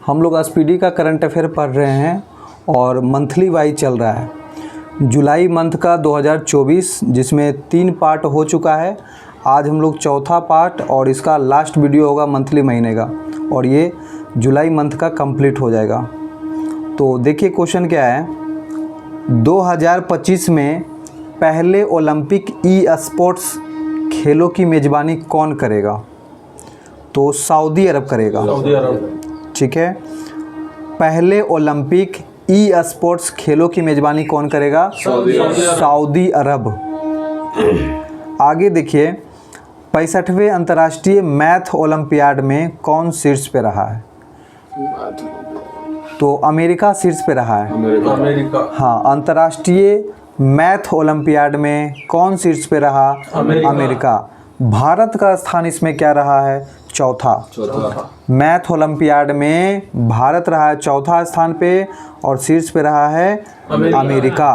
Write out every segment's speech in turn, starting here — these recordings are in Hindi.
हम लोग एसपीडी का करंट अफेयर पढ़ रहे हैं और मंथली वाइज चल रहा है। जुलाई मंथ का 2024 जिसमें 3 पार्ट हो चुका है। आज हम लोग चौथा पार्ट और इसका लास्ट वीडियो होगा मंथली महीने का, और ये जुलाई मंथ का कंप्लीट हो जाएगा। तो देखिए क्वेश्चन क्या है। 2025 में पहले ओलंपिक ई स्पोर्ट्स खेलों की मेज़बानी कौन करेगा? तो सऊदी अरब करेगा। सऊदी अरब, ठीक है। पहले ओलंपिक ई स्पोर्ट्स खेलों की मेज़बानी कौन करेगा? सऊदी अरब। आगे देखिए, 65वें अंतर्राष्ट्रीय मैथ ओलंपियाड में कौन शीर्ष पे रहा है? तो अमेरिका शीर्ष पे रहा है। अमेरिका। हाँ, अंतर्राष्ट्रीय मैथ ओलंपियाड में कौन शीर्ष पे रहा? अमेरिका। भारत का स्थान इसमें क्या रहा है? चौथा। मैथ ओलंपियाड में भारत रहा है चौथा स्थान पे और शीर्ष पे रहा है अमेरिका।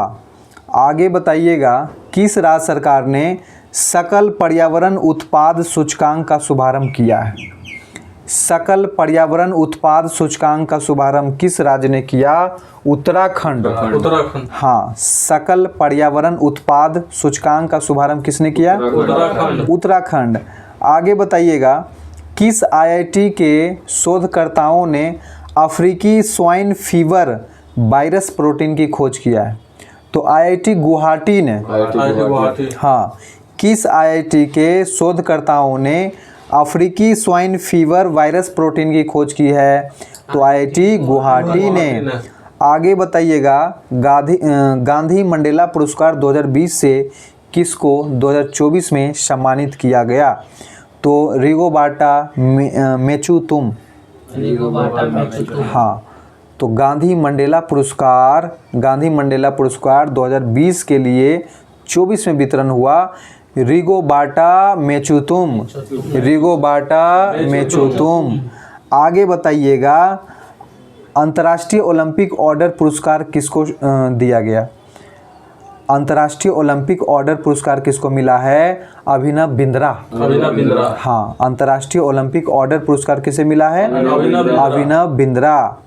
आगे बताइएगा, किस राज्य सरकार ने सकल पर्यावरण उत्पाद सूचकांक का शुभारंभ किया है? सकल पर्यावरण उत्पाद सूचकांक का शुभारंभ किस राज्य ने किया? उत्तराखंड। हाँ, सकल पर्यावरण उत्पाद सूचकांक का शुभारंभ किसने किया? उत्तराखंड। आगे बताइएगा, किस आईआईटी के शोधकर्ताओं ने अफ्रीकी स्वाइन फीवर वायरस प्रोटीन की खोज किया है? तो आईआईटी गुवाहाटी ने। हाँ, किस आईआईटी के शोधकर्ताओं ने अफ्रीकी स्वाइन फीवर वायरस प्रोटीन की खोज की है? तो आईआईटी गुवाहाटी ने। आगे बताइएगा, गांधी मंडेला पुरस्कार 2020 से किसको 2024 में सम्मानित किया गया? तो रिगोबाटा मेचुतुम। हाँ, तो गांधी मंडेला पुरस्कार 2020 के लिए 24 में वितरण हुआ। रिगोबाटा मेचुतुम। आगे बताइएगा, अंतर्राष्ट्रीय ओलंपिक ऑर्डर पुरस्कार किसको दिया गया? अंतर्राष्ट्रीय ओलंपिक ऑर्डर पुरस्कार किसको मिला है? अभिनव बिंद्रा। हाँ, अंतर्राष्ट्रीय ओलंपिक ऑर्डर पुरस्कार किसे मिला है? अभिनव बिंद्रा।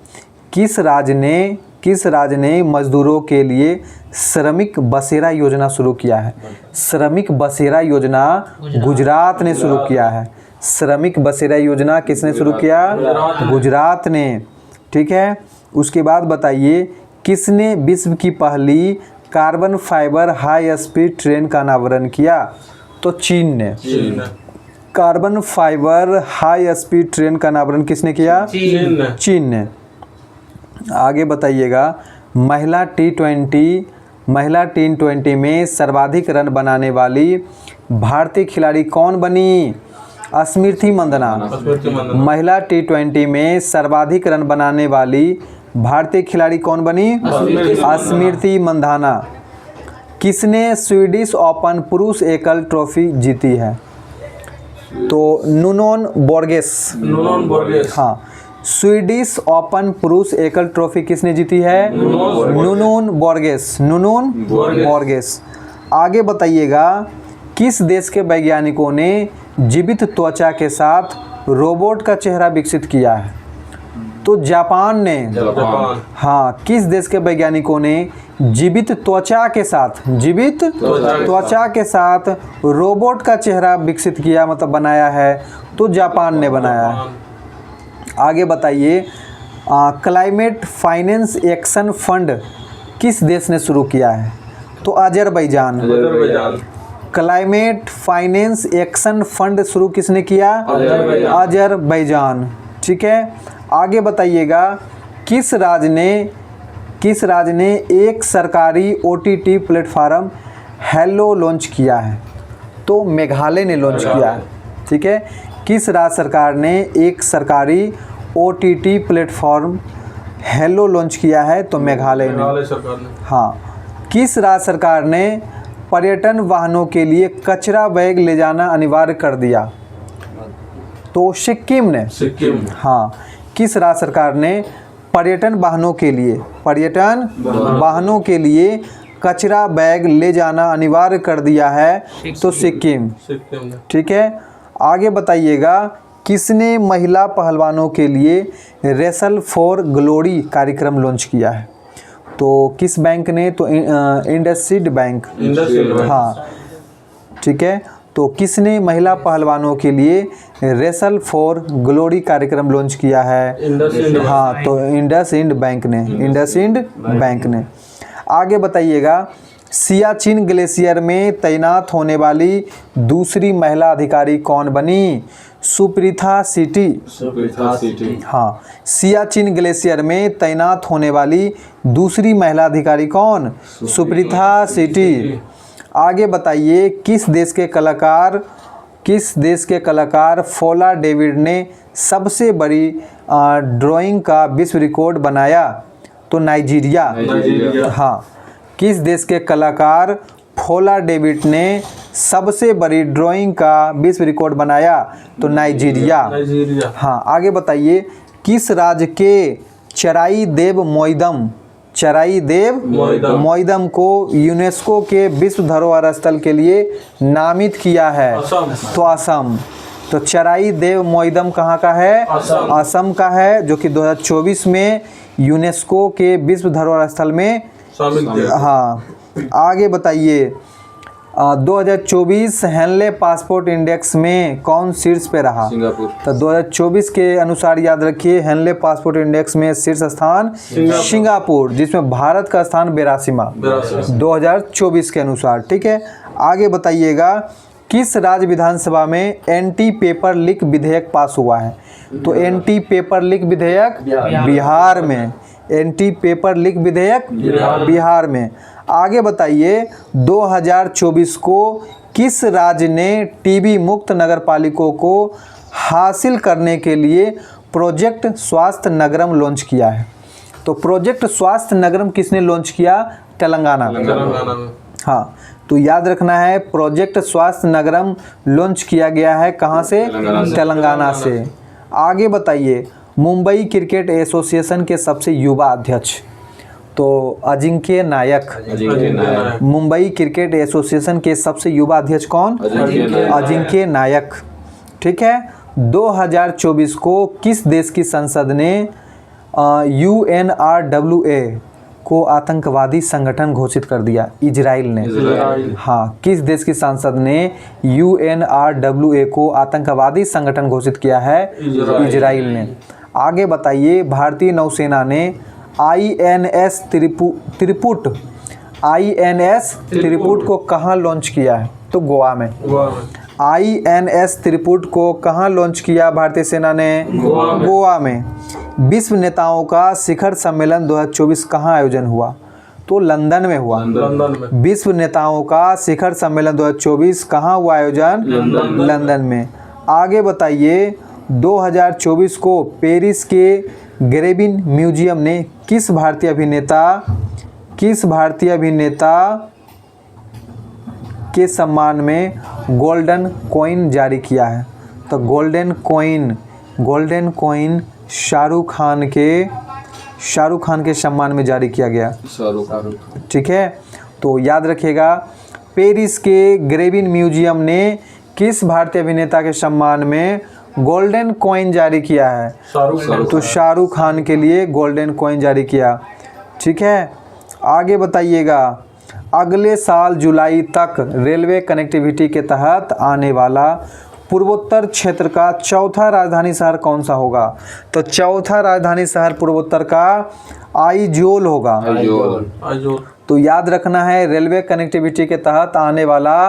किस राज्य ने मजदूरों के लिए श्रमिक बसेरा योजना शुरू किया है? श्रमिक बसेरा योजना गुजरात ने शुरू किया है। श्रमिक बसेरा योजना किसने शुरू किया? गुजरात ने। ठीक है। उसके बाद बताइए, किसने विश्व की पहली carbon fibre high speed train का अनावरण किया? तो चीन ने। Carbon fibre high speed train का अनावरण किसने किया? चीन ने। आगे बताइएगा, महिला टी20 में सर्वाधिक रन बनाने वाली भारतीय खिलाड़ी कौन बनी? स्मृति मंदाना। महिला टी20 में सर्वाधिक रन बनाने वाली भारतीय खिलाड़ी कौन बनी? स्मृति मंदाना। किसने स्वीडिश ओपन पुरुष एकल ट्रॉफी जीती है? तो नुनोन बोर्गेस। हाँ, स्वीडिश ओपन पुरुष एकल ट्रॉफी किसने जीती है? नुनोन बोर्गेस। आगे बताइएगा, किस देश के वैज्ञानिकों ने जीवित त्वचा के साथ रोबोट का चेहरा विकसित किया है? तो जापान ने। हाँ, किस देश के वैज्ञानिकों ने जीवित त्वचा के साथ रोबोट का चेहरा विकसित किया, मतलब बनाया है? तो जापान ने बनाया है। आगे बताइए, क्लाइमेट फाइनेंस एक्शन फंड किस देश ने शुरू किया है? तो Azerbaijan. Climate finance action fund शुरू किसने किया? अजरबैजान। ठीक है। आगे बताइएगा, किस राज्य ने एक सरकारी OTT प्लेटफॉर्म हेलो लॉन्च किया है? तो मेघालय ने लॉन्च किया है। ठीक है। किस राज्य सरकार ने एक सरकारी OTT प्लेटफॉर्म हेलो लॉन्च किया है? तो मेघालय ने। हाँ, किस राज्य सरकार ने पर्यटन वाहनों के लिए कचरा बैग ले जाना अनिवार्य कर दिया? तो सिक्किम ने। हाँ, किस राज्य सरकार ने पर्यटन वाहनों के लिए कचरा बैग ले जाना अनिवार्य कर दिया है? तो सिक्किम। ठीक है। आगे बताइएगा, किसने महिला पहलवानों के लिए रेसल फॉर ग्लोरी कार्यक्रम लॉन्च किया है? तो किस बैंक ने? तो इंडसइंड बैंक। हाँ ठीक है। तो किसने महिला पहलवानों के लिए रेसल फॉर ग्लोरी कार्यक्रम लॉन्च किया है? हाँ तो इंडसइंड बैंक ने, इंडसइंड बैंक ने। आगे बताइएगा, सियाचिन ग्लेशियर में तैनात होने वाली दूसरी महिला अधिकारी कौन बनी? सुप्रीता सिटी। हाँ, सियाचिन ग्लेशियर में तैनात होने वाली दूसरी महिला अधिकारी कौन? सुप्रीता सिटी। आगे बताइए, किस देश के कलाकार फोला डेविड ने सबसे बड़ी ड्राइंग का विश्व रिकॉर्ड बनाया? तो नाइजीरिया। हाँ, किस देश के कलाकार फोला डेविड ने सबसे बड़ी ड्राइंग का विश्व रिकॉर्ड बनाया? तो नाइजीरिया। हाँ, आगे बताइए, किस राज्य के चराई देव मोइदम को यूनेस्को के विश्व धरोहर स्थल के लिए नामित किया है? तो असम। तो चराई देव मोइदम कहाँ का है? असम का है, जो कि 2024 में यूनेस्को के विश्व धरोहर स्थल में। हाँ, आगे बताइए, 2024 हेनले पासपोर्ट इंडेक्स में कौन शीर्ष पे रहा? सिंगापुर। तो 2024 के अनुसार याद रखिए, हेनले पासपोर्ट इंडेक्स में शीर्ष स्थान सिंगापुर, जिसमें भारत का स्थान 82वां 2024 के अनुसार। ठीक है। आगे बताइएगा, किस राज्य विधानसभा में एंटी पेपर लीक विधेयक पास हुआ है? तो एंटी पेपर लीक विधेयक बिहार में, एंटी पेपर लीक विधेयक बिहार में। आगे बताइए, 2024 को किस राज्य ने टीबी मुक्त नगरपालिकाओं को हासिल करने के लिए प्रोजेक्ट स्वास्थ्य नगरम लॉन्च किया है? तो प्रोजेक्ट स्वास्थ्य नगरम किसने लॉन्च किया? तेलंगाना। हाँ, तो याद रखना है, प्रोजेक्ट स्वास्थ्य नगरम लॉन्च किया गया है कहाँ से? तेलंगाना से। आगे बताइए, मुंबई क्रिकेट एसोसिएशन के सबसे युवा अध्यक्ष? तो अजिंक्य नायक। मुंबई क्रिकेट एसोसिएशन के सबसे युवा अध्यक्ष कौन? अजिंक्य नायक। ठीक है। 2024 को किस देश की संसद ने UNRWA को आतंकवादी संगठन घोषित कर दिया? इजराइल ने। हाँ, किस देश की संसद ने UNRWA को आतंकवादी संगठन घोषित किया है? इजराइल ने। आगे बताइए, भारतीय नौसेना ने INS त्रिपुट को कहाँ लॉन्च किया है? तो गोवा में। INS त्रिपुट को कहाँ लॉन्च किया भारतीय सेना ने? गोवा में। विश्व नेताओं का शिखर सम्मेलन 2024 कहाँ आयोजन हुआ? तो लंदन में हुआ। विश्व नेताओं का शिखर सम्मेलन 2024 कहाँ हुआ आयोजन? लंदन में। आगे बताइए, 2024 को पेरिस के ग्रेबिन म्यूजियम ने किस भारतीय अभिनेता के सम्मान में गोल्डन कॉइन जारी किया है? तो गोल्डन कॉइन शाहरुख खान के सम्मान में जारी किया गया। ठीक है। तो याद रखिएगा, पेरिस के ग्रेबिन म्यूजियम ने किस भारतीय अभिनेता के सम्मान में गोल्डन कॉइन जारी किया है? तो शाहरुख खान के लिए गोल्डन कॉइन जारी किया। ठीक है। आगे बताइएगा, अगले साल जुलाई तक रेलवे कनेक्टिविटी के तहत आने वाला पूर्वोत्तर क्षेत्र का चौथा राजधानी शहर कौन सा होगा? तो चौथा राजधानी शहर पूर्वोत्तर का आइजोल होगा। तो याद रखना है, रेलवे कनेक्टिविटी के तहत आने वाला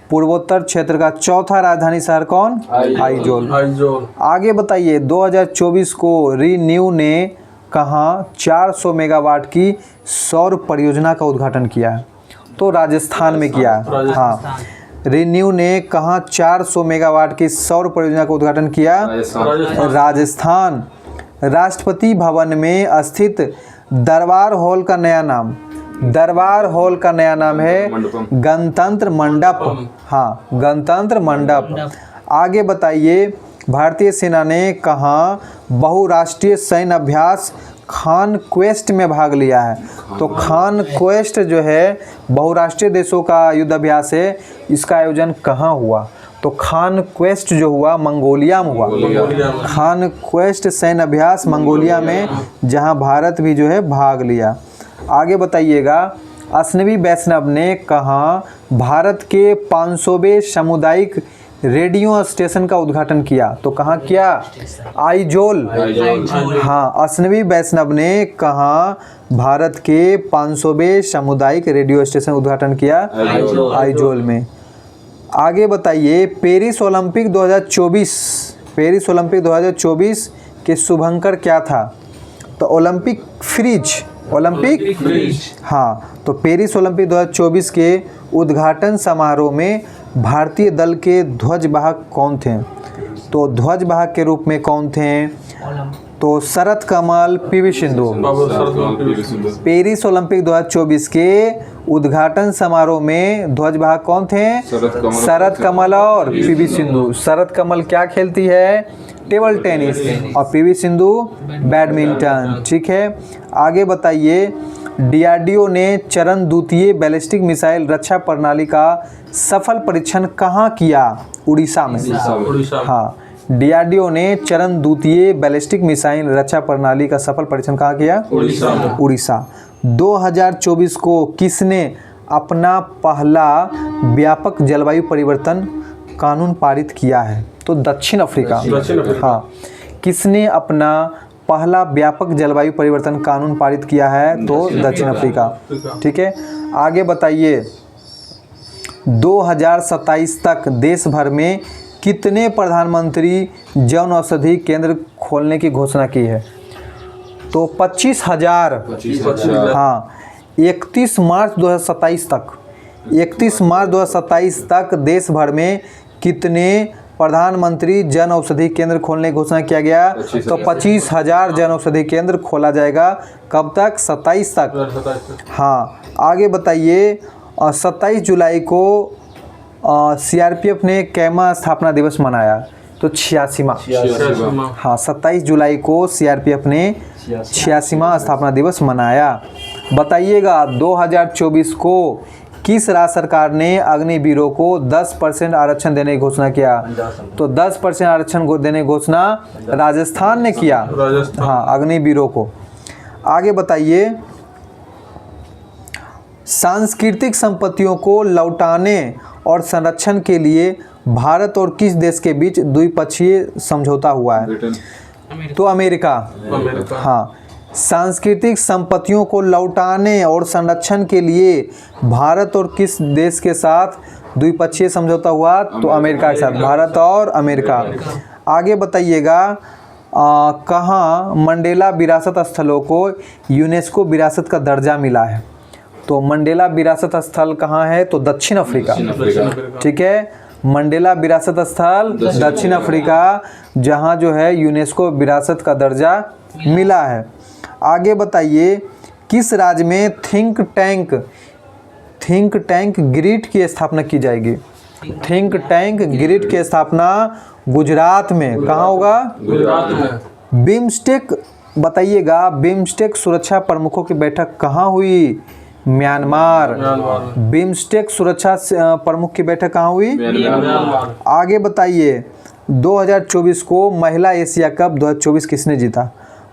पूर्वोत्तर क्षेत्र का चौथा राजधानी शहर कौन? आइजोल। आगे बताइए, 2024 को रीन्यू ने कहाँ 400 मेगावाट की सौर परियोजना का उद्घाटन किया है? तो राजस्थान में किया। हाँ, रीन्यू ने कहाँ 400 मेगावाट की सौर परियोजना का उद्घाटन किया? राजस्थान। राष्ट्रपति भवन में स्थित दरबार हॉल का नया नाम है गणतंत्र मंडप। हाँ, गणतंत्र मंडप। आगे बताइए, भारतीय सेना ने कहाँ बहुराष्ट्रीय सैन्य अभ्यास खान क्वेस्ट में भाग लिया है? तो खान क्वेस्ट जो है बहुराष्ट्रीय देशों का युद्ध अभ्यास है, इसका आयोजन कहाँ हुआ? तो खान क्वेस्ट जो हुआ मंगोलिया में हुआ। खान क्वेस्ट सैन्य अभ्यास मंगोलिया में, जहां भारत भी जो है भाग लिया। आगे बताइएगा, अश्विनी वैष्णव ने कहाँ भारत के 500वें सामुदायिक रेडियो स्टेशन का उद्घाटन किया? तो कहाँ किया? आइजोल। हाँ, अश्विनी वैष्णव ने कहाँ भारत के 500वें सामुदायिक रेडियो स्टेशन उद्घाटन किया? आइजोल में। आगे बताइए, पेरिस ओलंपिक 2024, पेरिस ओलंपिक 2024 के शुभंकर क्या था? तो ओलंपिक फ्रीज, ओलंपिक फ्रीज। हाँ, तो पेरिस ओलंपिक 2024 के उद्घाटन समारोह में भारतीय दल के ध्वजवाहक कौन थे? तो ध्वजवाहक के रूप में कौन थे? तो शरद कमल, पीवी सिंधु। पेरिस ओलंपिक 2024 के उद्घाटन समारोह में ध्वजवाहक कौन थे? शरद कमल और पीवी सिंधु। शरद कमल क्या खेलती है? Table tennis. और पीवी सिंधु बैडमिंटन। ठीक है, आगे बताइए, डीआरडीओ ने चरण द्वितीय बैलिस्टिक मिसाइल रक्षा प्रणाली का सफल परीक्षण कहाँ किया? उड़ीसा में। हाँ, डीआरडीओ ने चरण द्वितीय बैलिस्टिक मिसाइल रक्षा प्रणाली का सफल परीक्षण कहाँ किया? उड़ीसा। 2024 को किसने अपना पहला व्यापक जलवायु परिवर्तन कानून पारित किया है? तो दक्षिण अफ्रीका। हाँ, किसने अपना पहला व्यापक जलवायु परिवर्तन कानून पारित किया है? तो दक्षिण अफ्रीका। ठीक है, आगे बताइए, 2027 तक देश भर में कितने प्रधानमंत्री जन औषधि केंद्र खोलने की घोषणा की है? तो 25,000। हाँ, 31 मार्च 2027 तक, 31 मार्च 2027 तक देश भर में कितने प्रधानमंत्री जन औषधि केंद्र खोलने की घोषणा किया गया? तो 25,000 जन औषधि केंद्र खोला जाएगा। कब तक? 27 तक। हाँ, आगे बताइए, 27 जुलाई को सीआरपीएफ ने कैमा स्थापना दिवस मनाया? तो 86वां। हाँ, 27 जुलाई को सीआरपीएफ ने 86वां स्थापना दिवस मनाया। बताइएगा, 2024 को किस राज्य सरकार ने अग्निवीरों को 10% आरक्षण देने की घोषणा किया? तो 10% आरक्षण देने की घोषणा राजस्थान ने किया। हाँ, अग्निवीरों को। आगे बताइए, सांस्कृतिक संपत्तियों को लौटाने और संरक्षण के लिए भारत और किस देश के बीच द्विपक्षीय समझौता हुआ है? तो अमेरिका। हाँ, सांस्कृतिक संपत्तियों को लौटाने और संरक्षण के लिए भारत और किस देश के साथ द्विपक्षीय समझौता हुआ? तो अमेरिका के साथ। भारत और अमेरिका। आगे बताइएगा, कहाँ मंडेला विरासत स्थलों को यूनेस्को विरासत का दर्जा मिला है? तो मंडेला विरासत स्थल कहाँ है? तो दक्षिण अफ्रीका। ठीक है, मंडेला विरासत स्थल दक्षिण अफ्रीका, जहाँ जो है यूनेस्को विरासत का दर्जा मिला है। आगे बताइए, किस राज्य में थिंक टैंक ग्रिड की स्थापना की जाएगी? थिंक टैंक ग्रिड की स्थापना गुजरात में। कहाँ होगा? गुजरात में। बिम्स्टेक बताइएगा, बिम्स्टेक सुरक्षा प्रमुखों की बैठक कहाँ हुई? म्यांमार। बिम्स्टेक सुरक्षा प्रमुख की बैठक कहाँ हुई? म्यांमार। आगे बताइए, 2024 को महिला एशिया कप 2024 किसने जीता?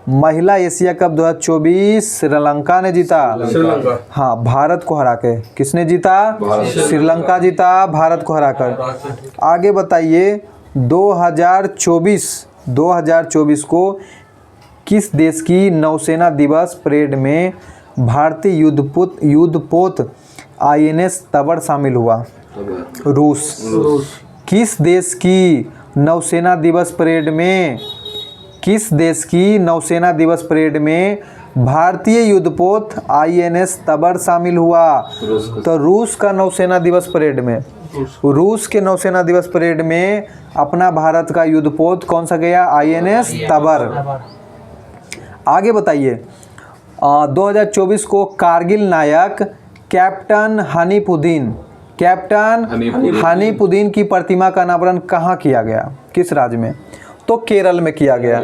महिला एशिया कप 2024 श्रीलंका ने जीता। हाँ, भारत को हरा के। किसने जीता? श्रीलंका जीता, भारत को हराकर। आगे बताइए, 2024 को किस देश की नौसेना दिवस परेड में भारतीय युद्धपोत आईएनएस तबर शामिल हुआ? रूस। किस देश की नौसेना दिवस परेड में, किस देश की नौसेना दिवस परेड में भारतीय युद्धपोत आईएनएस तबर शामिल हुआ? तो रूस का नौसेना दिवस परेड में, रूस के नौसेना दिवस परेड में अपना भारत का युद्धपोत कौन सा गया? आईएनएस तबर। आगे बताइए, 2024 को कारगिल नायक कैप्टन हनीफुद्दीन की प्रतिमा का अनावरण कहाँ किया गया? किस राज्य में? तो केरल में किया गया।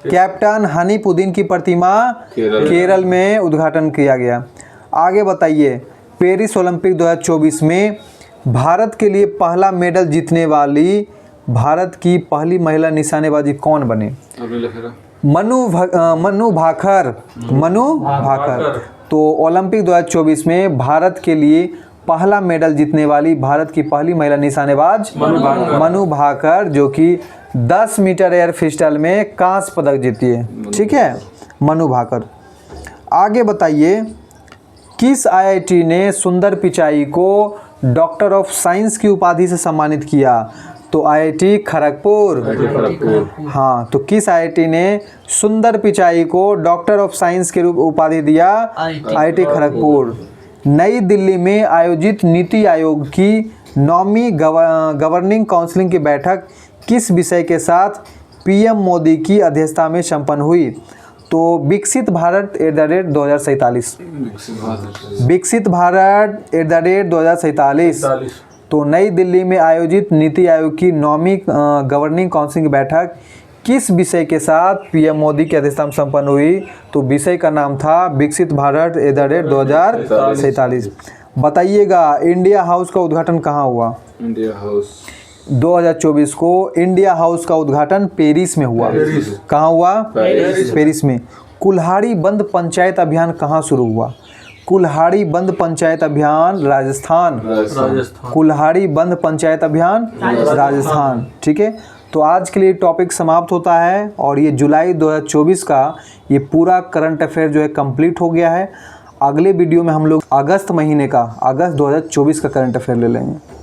कैप्टन हनीफुद्दीन की प्रतिमा केरल में उद्घाटन किया गया। आगे बताइए, पेरिस ओलंपिक 2024 में भारत के लिए पहला मेडल जीतने वाली भारत की पहली महिला निशानेबाजी कौन बने? मनु भाकर। तो ओलंपिक 2024 में भारत के लिए पहला मेडल जीतने वाली भारत की पहली महिला निशानेबाज मनु भाकर, जो कि 10 मीटर एयर पिस्टल में कांस्य पदक जीती है। ठीक है, मनु भाकर। आगे बताइए, किस आईआईटी ने सुंदर पिचाई को डॉक्टर ऑफ साइंस की उपाधि से सम्मानित किया? तो आईआईटी खड़गपुर। हाँ, तो किस आईआईटी ने सुंदर पिचाई को डॉक्टर ऑफ साइंस की उपाधि दिया? आईआईटी खड़गपुर। नई दिल्ली में आयोजित नीति आयोग की 9वीं गवर्निंग काउंसिल की बैठक किस विषय के साथ पीएम मोदी की अध्यक्षता में संपन्न हुई? तो विकसित भारत @2047। विकसित भारत @2047। तो नई दिल्ली में आयोजित नीति आयोग की 9वीं गवर्निंग काउंसिल की बैठक किस विषय के साथ पीएम मोदी की अध्यक्षता में संपन्न हुई? तो विषय का नाम था विकसित भारत @2047। बताइएगा, इंडिया हाउस का उद्घाटन कहाँ हुआ? इंडिया हाउस 2024 को इंडिया हाउस का उद्घाटन पेरिस में हुआ। कहाँ हुआ? पेरिस में। कुल्हाड़ी बंद पंचायत अभियान कहाँ शुरू हुआ? कुल्हाड़ी बंद पंचायत अभियान राजस्थान। कुल्हाड़ी बंद पंचायत अभियान राजस्थान। ठीक है, तो आज के लिए टॉपिक समाप्त होता है और ये जुलाई 2024 का ये पूरा करंट अफेयर जो है कंप्लीट हो गया है। अगले वीडियो में हम लोग अगस्त महीने का, अगस्त 2024 का करंट अफेयर ले लेंगे।